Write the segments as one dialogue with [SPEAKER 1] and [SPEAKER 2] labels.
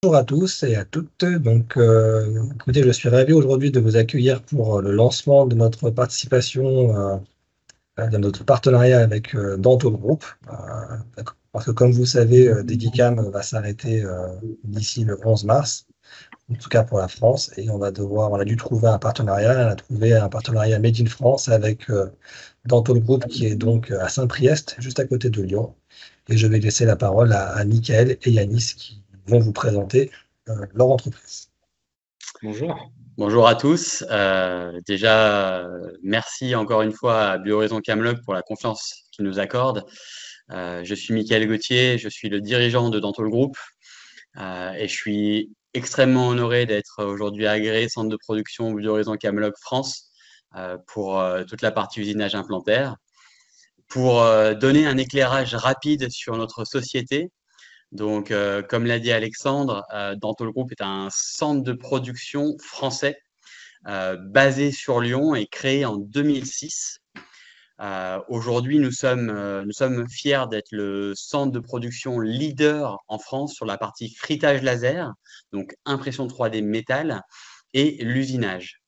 [SPEAKER 1] Bonjour à tous et à toutes. Écoutez, je suis ravi aujourd'hui de vous accueillir pour le lancement de notre participation, de notre partenariat avec Danto Group. Parce que comme vous savez, Dedicam va s'arrêter d'ici le 11 mars, en tout cas pour la France, et on a dû trouver un partenariat. On a trouvé un partenariat Made in France avec Danto Group qui est donc à Saint-Priest, juste à côté de Lyon. Et je vais laisser la parole à Mickaël et Yanis qui vont vous présenter leur entreprise.
[SPEAKER 2] Bonjour. Bonjour à tous. Déjà, merci encore une fois à Biohorizon Camlog pour la confiance qu'il nous accorde. Je suis Mickaël Gauthier, je suis le dirigeant de Dentol Group et je suis extrêmement honoré d'être aujourd'hui agréé centre de production Biohorizon Camlog France pour toute la partie usinage implantaire. Pour donner un éclairage rapide sur notre société, donc, comme l'a dit Alexandre, Dentol Group est un centre de production français basé sur Lyon et créé en 2006. Aujourd'hui, nous sommes fiers d'être le centre de production leader en France sur la partie frittage laser, donc impression 3D métal et l'usinage.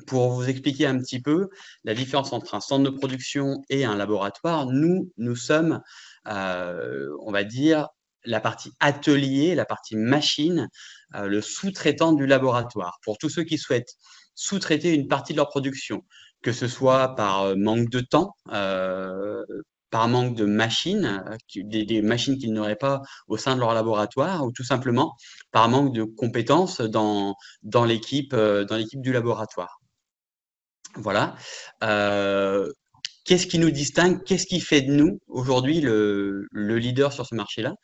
[SPEAKER 2] Pour vous expliquer un petit peu la différence entre un centre de production et un laboratoire, nous sommes, on va dire, la partie atelier, la partie machine, le sous-traitant du laboratoire. Pour tous ceux qui souhaitent sous-traiter une partie de leur production, que ce soit par manque de temps, par manque de machines, des machines qu'ils n'auraient pas au sein de leur laboratoire, ou tout simplement par manque de compétences dans l'équipe du laboratoire. Voilà. Qu'est-ce qui nous distingue? Qu'est-ce qui fait de nous aujourd'hui le leader sur ce marché-là?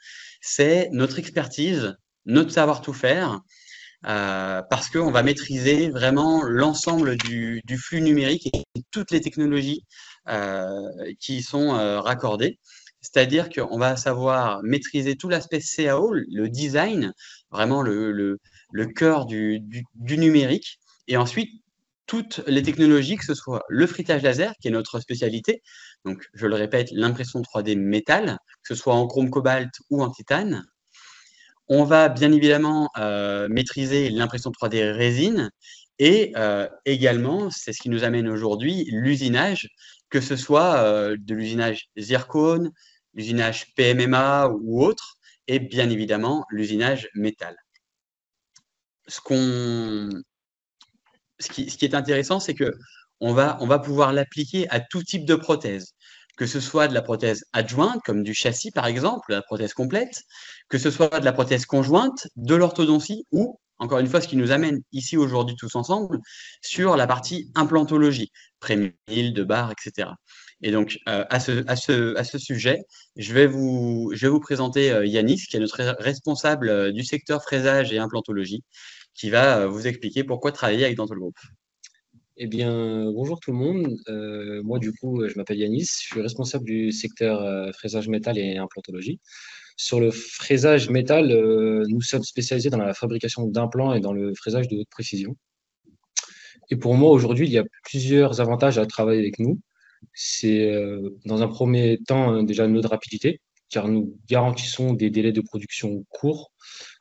[SPEAKER 2] C'est notre expertise, notre savoir tout faire, parce qu'on va maîtriser vraiment l'ensemble du flux numérique et toutes les technologies qui y sont raccordées. C'est-à-dire qu'on va savoir maîtriser tout l'aspect CAO, le design, vraiment le cœur du numérique. Et ensuite, toutes les technologies, que ce soit le frittage laser, qui est notre spécialité, donc je le répète, l'impression 3D métal, que ce soit en chrome cobalt ou en titane. On va bien évidemment maîtriser l'impression 3D résine et également, c'est ce qui nous amène aujourd'hui, l'usinage, que ce soit de l'usinage zircone, l'usinage PMMA ou autre, et bien évidemment l'usinage métal. Ce qui est intéressant, c'est que on va pouvoir l'appliquer à tout type de prothèse, que ce soit de la prothèse adjointe, comme du châssis par exemple, la prothèse complète, que ce soit de la prothèse conjointe, de l'orthodontie ou, encore une fois, ce qui nous amène ici aujourd'hui tous ensemble, sur la partie implantologie, prémil, de barre, etc. Et donc, à ce sujet, je vais vous présenter Yanis, qui est notre responsable du secteur fraisage et implantologie, qui va vous expliquer pourquoi travailler avec Dental Group.
[SPEAKER 3] Eh bien, bonjour tout le monde. Moi, du coup, je m'appelle Yanis. Je suis responsable du secteur fraisage métal et implantologie. Sur le fraisage métal, nous sommes spécialisés dans la fabrication d'implants et dans le fraisage de haute précision. Et pour moi, aujourd'hui, il y a plusieurs avantages à travailler avec nous. C'est dans un premier temps déjà notre rapidité, car nous garantissons des délais de production courts.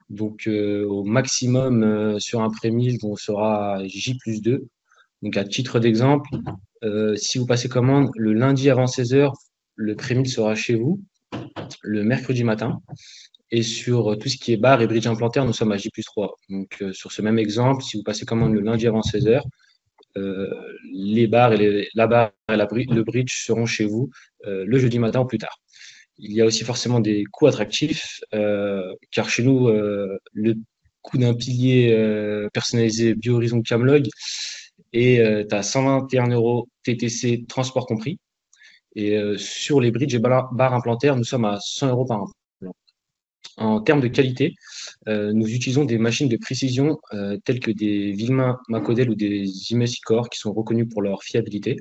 [SPEAKER 3] Donc, au maximum, sur un prémil, on sera J+2. Donc, à titre d'exemple, si vous passez commande le lundi avant 16 heures, le prémil sera chez vous le mercredi matin. Et sur tout ce qui est barre et bridge implantaire, nous sommes à J+3. Donc, sur ce même exemple, si vous passez commande le lundi avant 16 heures, les barres et la barre et le bridge seront chez vous le jeudi matin ou plus tard. Il y a aussi forcément des coûts attractifs, car chez nous, le coût d'un pilier personnalisé Biohorizon Camlog est à 121 euros TTC, transport compris. Et sur les bridges et barres implantaires, nous sommes à 100 euros par implant. En termes de qualité, nous utilisons des machines de précision telles que des Villemin Macodel ou des Imesicor qui sont reconnus pour leur fiabilité.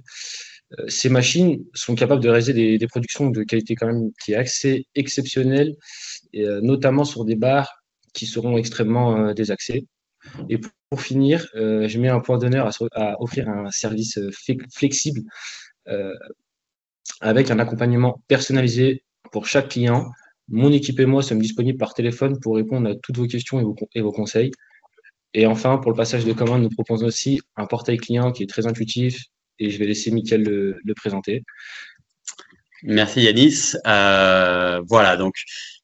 [SPEAKER 3] Ces machines sont capables de réaliser des productions de qualité quand même qui est assez exceptionnelle, et, notamment sur des barres qui seront extrêmement désaxées. Et pour finir, je mets un point d'honneur à offrir un service flexible avec un accompagnement personnalisé pour chaque client, Mon équipe et moi sommes disponibles par téléphone pour répondre à toutes vos questions et vos conseils. Et enfin, pour le passage de commande, nous proposons aussi un portail client qui est très intuitif et je vais laisser Mickaël le présenter.
[SPEAKER 2] Merci Yanis. Voilà, donc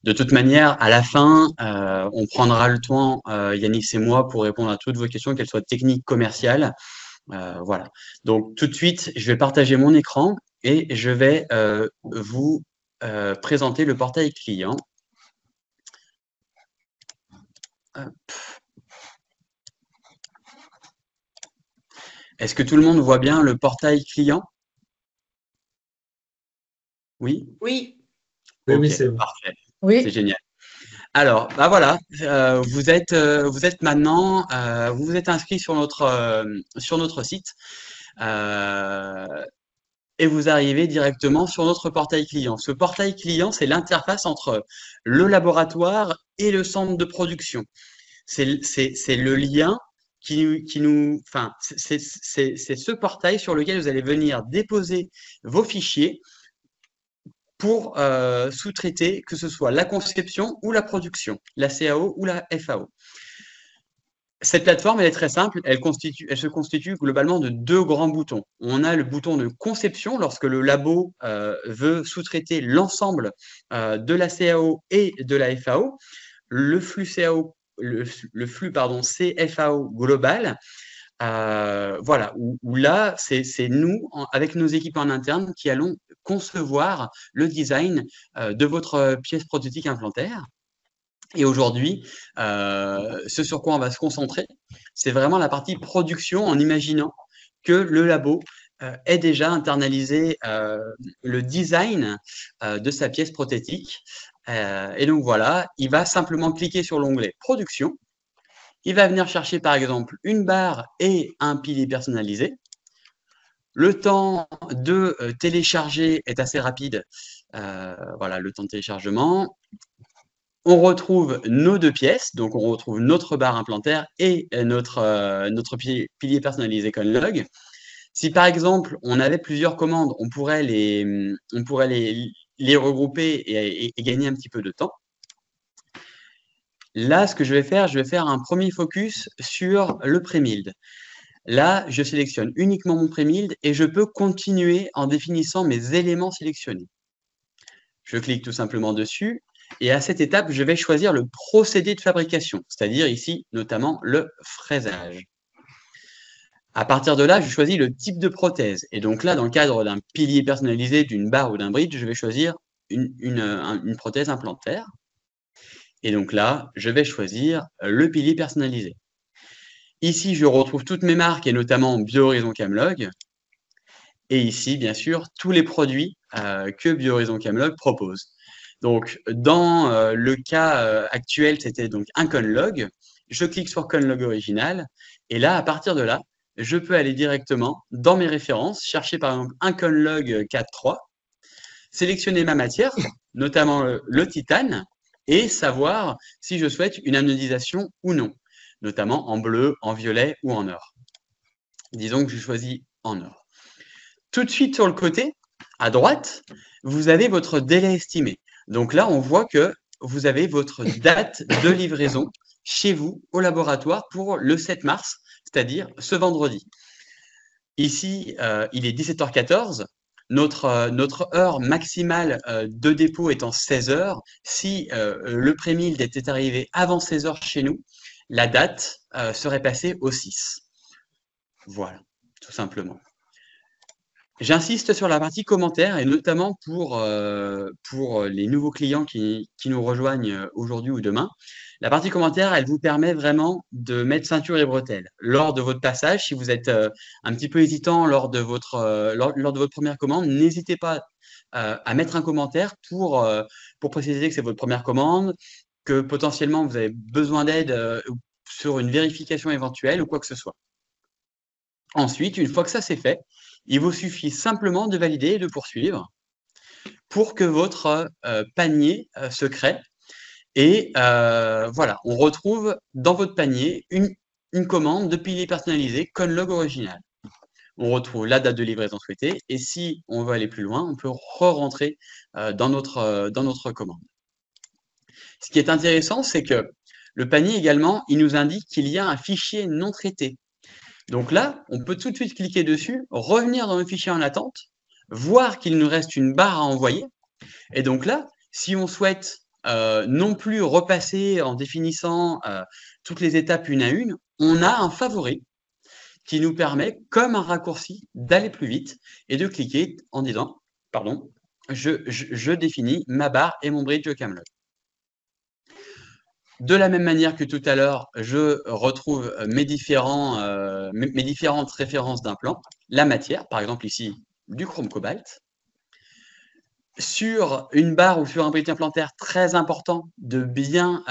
[SPEAKER 2] de toute manière, à la fin, on prendra le temps, Yanis et moi, pour répondre à toutes vos questions, qu'elles soient techniques, commerciales. Voilà. Donc tout de suite, je vais partager mon écran et je vais vous présenter le portail client. Hop. Est-ce que tout le monde voit bien le portail client? Oui?
[SPEAKER 4] Oui.
[SPEAKER 1] Oui,
[SPEAKER 2] Ok,
[SPEAKER 1] oui, c'est bon.
[SPEAKER 2] parfait.
[SPEAKER 4] Oui.
[SPEAKER 2] C'est génial. Alors, bah voilà, vous êtes maintenant, vous vous êtes inscrit sur notre site et vous arrivez directement sur notre portail client. Ce portail client, c'est l'interface entre le laboratoire et le centre de production. C'est le lien enfin, c'est ce portail sur lequel vous allez venir déposer vos fichiers pour sous-traiter que ce soit la conception ou la production, la CAO ou la FAO. Cette plateforme, elle est très simple, elle se constitue globalement de deux grands boutons. On a le bouton de conception lorsque le labo veut sous-traiter l'ensemble de la CAO et de la FAO, le flux CAO, le flux pardon, CFAO global. Voilà, où là, c'est nous, avec nos équipes en interne, qui allons concevoir le design de votre pièce prototype implantaire. Et aujourd'hui, ce sur quoi on va se concentrer, c'est vraiment la partie production en imaginant que le labo ait déjà internalisé le design de sa pièce prothétique. Et donc voilà, il va simplement cliquer sur l'onglet production. Il va venir chercher par exemple une barre et un pilier personnalisé. Le temps de télécharger est assez rapide. Voilà, le temps de téléchargement. On retrouve nos deux pièces, donc on retrouve notre barre implantaire et notre pilier personnalisé Conlog. Si par exemple on avait plusieurs commandes, on pourrait les regrouper et gagner un petit peu de temps. Là, ce que je vais faire un premier focus sur le pré-build. Là, je sélectionne uniquement mon pré-build et je peux continuer en définissant mes éléments sélectionnés. Je clique tout simplement dessus et à cette étape, je vais choisir le procédé de fabrication, c'est-à-dire ici notamment le fraisage. À partir de là, je choisis le type de prothèse. Et donc là, dans le cadre d'un pilier personnalisé, d'une barre ou d'un bridge, je vais choisir une prothèse implantaire. Et donc là, je vais choisir le pilier personnalisé. Ici, je retrouve toutes mes marques et notamment Biohorizon Camlog. Et ici, bien sûr, tous les produits que Biohorizon Camlog propose. Donc, dans le cas actuel, c'était donc un Conlog. Je clique sur Conlog original. Et là, à partir de là, je peux aller directement dans mes références, chercher par exemple un Conlog 4.3, sélectionner ma matière, notamment le titane, et savoir si je souhaite une anodisation ou non, notamment en bleu, en violet ou en or. Disons que je choisis en or. Tout de suite sur le côté, à droite, vous avez votre délai estimé. Donc là, on voit que vous avez votre date de livraison chez vous au laboratoire pour le 7 mars, c'est-à-dire ce vendredi. Ici, il est 17h14. Notre heure maximale de dépôt étant 16h. Si le pré-build était arrivé avant 16h chez nous, la date serait passée au 6. Voilà, tout simplement. J'insiste sur la partie commentaires et notamment pour les nouveaux clients qui nous rejoignent aujourd'hui ou demain. La partie commentaires, elle vous permet vraiment de mettre ceinture et bretelles. Lors de votre passage, si vous êtes un petit peu hésitant lors de votre première commande, n'hésitez pas à mettre un commentaire pour préciser que c'est votre première commande, que potentiellement vous avez besoin d'aide sur une vérification éventuelle ou quoi que ce soit. Ensuite, une fois que ça c'est fait, il vous suffit simplement de valider et de poursuivre pour que votre panier se crée. Et voilà, on retrouve dans votre panier une commande de pilier personnalisé Conlog original. On retrouve la date de livraison souhaitée et si on veut aller plus loin, on peut re-rentrer dans notre commande. Ce qui est intéressant, c'est que le panier également, il nous indique qu'il y a un fichier non traité. Donc là, on peut tout de suite cliquer dessus, revenir dans le fichier en attente, voir qu'il nous reste une barre à envoyer. Et donc là, si on souhaite non plus repasser en définissant toutes les étapes une à une, on a un favori qui nous permet, comme un raccourci, d'aller plus vite et de cliquer en disant, pardon, je définis ma barre et mon bridge Camlog. De la même manière que tout à l'heure, je retrouve mes différentes références d'un plan, la matière, par exemple ici, du chrome cobalt. Sur une barre ou sur un bridge implantaire, très important de bien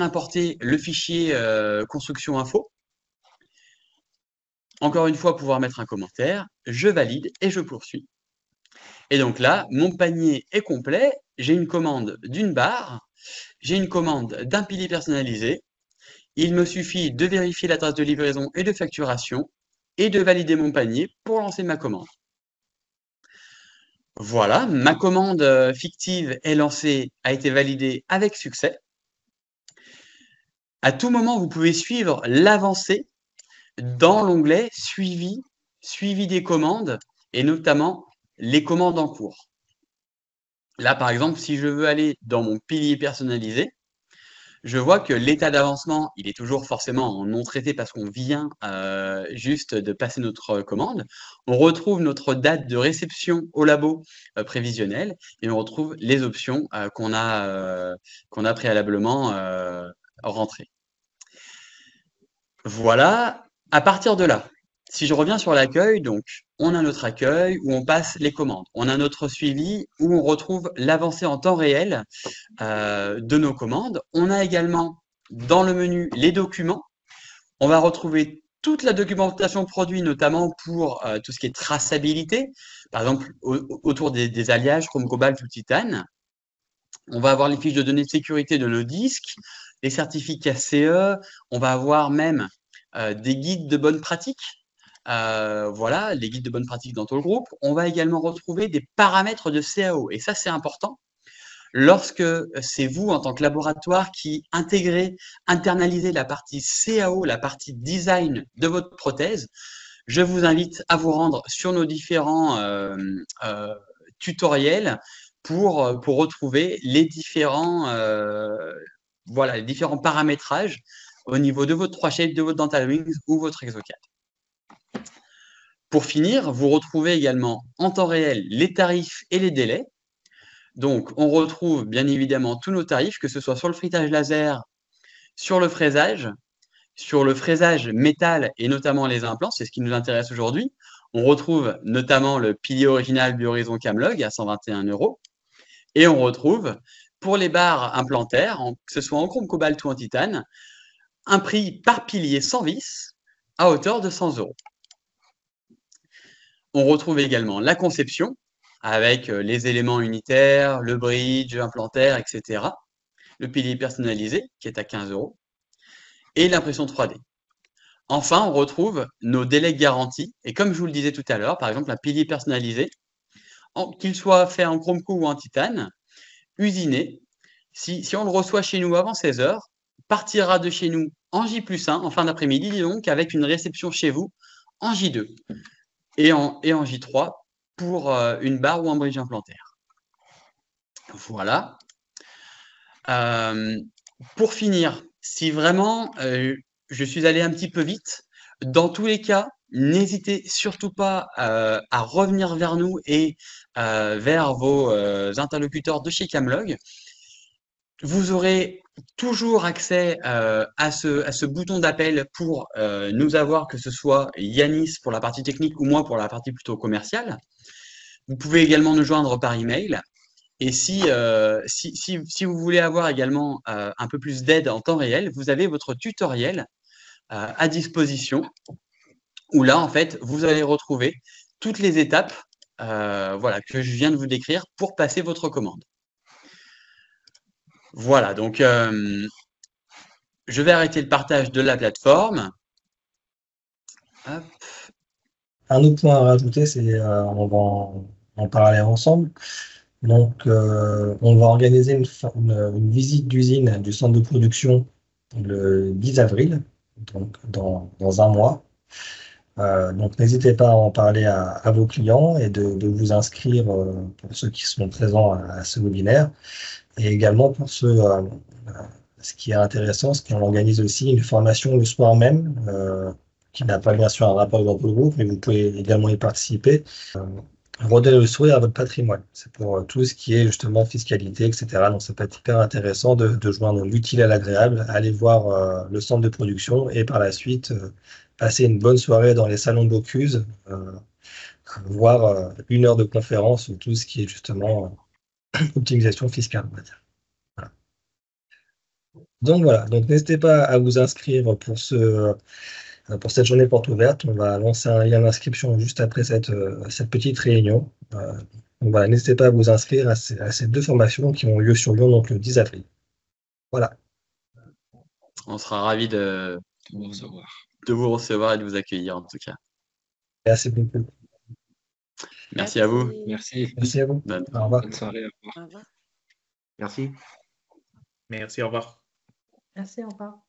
[SPEAKER 2] importer le fichier construction info. Encore une fois, pouvoir mettre un commentaire, je valide et je poursuis. Et donc là, mon panier est complet, j'ai une commande d'une barre, j'ai une commande d'un pilier personnalisé. Il me suffit de vérifier l'adresse de livraison et de facturation et de valider mon panier pour lancer ma commande. Voilà, ma commande fictive est lancée, a été validée avec succès. À tout moment, vous pouvez suivre l'avancée dans l'onglet suivi des commandes et notamment les commandes en cours. Là, par exemple, si je veux aller dans mon pilier personnalisé, je vois que l'état d'avancement, il est toujours forcément en non traité parce qu'on vient juste de passer notre commande. On retrouve notre date de réception au labo prévisionnel et on retrouve les options qu'on a préalablement rentrées. Voilà, à partir de là, si je reviens sur l'accueil, donc on a notre accueil où on passe les commandes. On a notre suivi où on retrouve l'avancée en temps réel de nos commandes. On a également dans le menu les documents. On va retrouver toute la documentation produit, notamment pour tout ce qui est traçabilité, par exemple autour des alliages Chrome Cobalt ou Titane. On va avoir les fiches de données de sécurité de nos disques, les certificats CE, on va avoir même des guides de bonne pratique. Voilà, les guides de bonne pratique dans tout le groupe. On va également retrouver des paramètres de CAO. Et ça, c'est important. Lorsque c'est vous, en tant que laboratoire, qui internalisez la partie CAO, la partie design de votre prothèse, je vous invite à vous rendre sur nos différents tutoriels pour retrouver les différents paramétrages au niveau de votre 3Shape, de votre Dental Wings ou votre Exocad. Pour finir, vous retrouvez également en temps réel les tarifs et les délais. Donc, on retrouve bien évidemment tous nos tarifs, que ce soit sur le frittage laser, sur le fraisage métal et notamment les implants, c'est ce qui nous intéresse aujourd'hui. On retrouve notamment le pilier original Biohorizon Camlog à 121 €. Et on retrouve, pour les barres implantaires, que ce soit en chrome cobalt ou en titane, un prix par pilier sans vis à hauteur de 100 €. On retrouve également la conception avec les éléments unitaires, le bridge, implantaire, etc. Le pilier personnalisé qui est à 15 € et l'impression 3D. Enfin, on retrouve nos délais garantis. Et comme je vous le disais tout à l'heure, par exemple, un pilier personnalisé, qu'il soit fait en chrome co ou en titane, usiné, si on le reçoit chez nous avant 16 h, partira de chez nous en J+1 en fin d'après-midi, donc avec une réception chez vous en J2 et en J3 pour une barre ou un bridge implantaire. Voilà. Pour finir, si vraiment je suis allé un petit peu vite, dans tous les cas, n'hésitez surtout pas à revenir vers nous et vers vos interlocuteurs de chez Camlog. Vous aurez toujours accès à ce bouton d'appel pour nous avoir, que ce soit Yanis pour la partie technique ou moi pour la partie plutôt commerciale. Vous pouvez également nous joindre par email. Et si vous voulez avoir également un peu plus d'aide en temps réel, vous avez votre tutoriel à disposition, où là, en fait, vous allez retrouver toutes les étapes que je viens de vous décrire pour passer votre commande. Voilà, donc je vais arrêter le partage de la plateforme. Hop.
[SPEAKER 1] Un autre point à rajouter, c'est on va en parler ensemble. Donc, on va organiser une visite d'usine du centre de production le 10 avril, donc dans un mois. Donc, n'hésitez pas à en parler à vos clients et de vous inscrire pour ceux qui sont présents à ce webinaire. Et également pour ceux, ce qui est intéressant, c'est qu'on organise aussi une formation le soir même, qui n'a pas bien sûr un rapport avec le groupe, mais vous pouvez également y participer. Redonner le sourire à votre patrimoine. C'est pour tout ce qui est justement fiscalité, etc. Donc ça peut être hyper intéressant de joindre l'utile à l'agréable, aller voir le centre de production et par la suite passer une bonne soirée dans les salons de Bocuse, voir une heure de conférence sur tout ce qui est justement optimisation fiscale, on va dire. Voilà. Donc voilà, donc n'hésitez pas à vous inscrire pour cette journée porte ouverte. On va lancer un lien d'inscription juste après cette petite réunion. Donc voilà, n'hésitez pas à vous inscrire à ces deux formations qui ont lieu sur Lyon donc le 10 avril. Voilà.
[SPEAKER 2] On sera ravis de vous recevoir et de vous accueillir en tout cas.
[SPEAKER 1] Merci beaucoup.
[SPEAKER 2] Merci à vous.
[SPEAKER 3] Merci.
[SPEAKER 1] Merci à vous. Au revoir.
[SPEAKER 3] Bonne soirée.
[SPEAKER 4] Au revoir.
[SPEAKER 5] Merci.
[SPEAKER 6] Merci, au revoir.
[SPEAKER 4] Merci, au revoir.